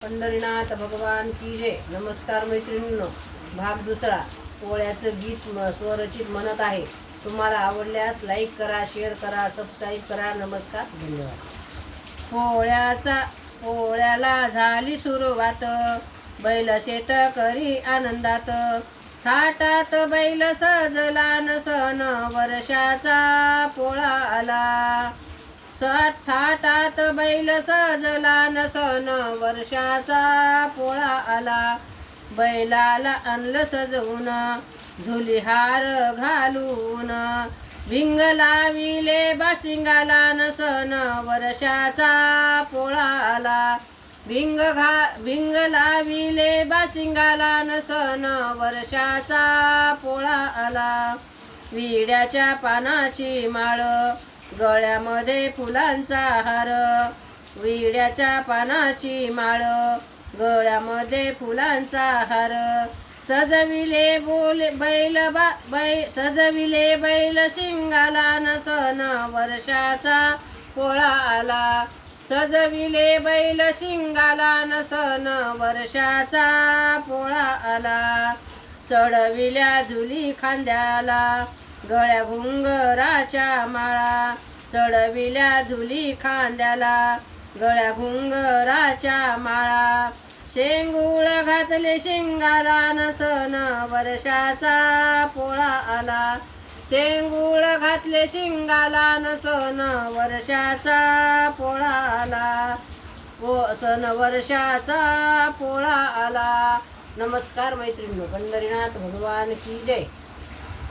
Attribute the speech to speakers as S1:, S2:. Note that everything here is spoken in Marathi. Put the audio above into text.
S1: पंढरीनाथ भगवान की जय। नमस्कार मैत्रिणींनो, भाग दुसरा पोळ्याचं गीत स्वरचित म्हणत आहे। तुम्हाला आवडल्यास लाईक करा, शेअर करा, सबस्क्राईब करा। नमस्कार, धन्यवाद। पोळ्याला झाली सुरुवात, बैल शेत करी आनंदात, थाटात बैल सजला न सण वर्षाचा पोळा आला। थाटात बैल सजला न सण वर्षाचा पोळा आला। बैलाला आणलं सजवून, झुलिहार घालून, भिंग लाविले बाशिंगाला न सण वर्षाचा पोळा आला। भिंग लाविले बाशिंगाला न सण वर्षाचा पोळा आला। विड्याच्या पानाची माळ, गळ्यामध्ये फुलांचा हार, विड्याच्या पानाची माळ, गळ्यामध्ये फुलांचा हार, सजविले बैल शिंगाला न सण वर्षाचा पोळा आला। सजविले बैल शिंगाला न सण वर्षाचा पोळा आला। चढविल्या झुली खांद्याला, गळ्या घुंगराच्या माळा, चढविल्या झुली खांद्याला, गळ्या घुंगराच्या माळा, शेंगूळ घातले शिंगाला न सण वर्षाचा पोळा आला। शेंगूळ घातले शिंगाला न सण वर्षाचा पोळा आला। सण वर्षाचा पोळा आला। नमस्कार मैत्रिणींनो, पंढरीनाथ भगवान की जय।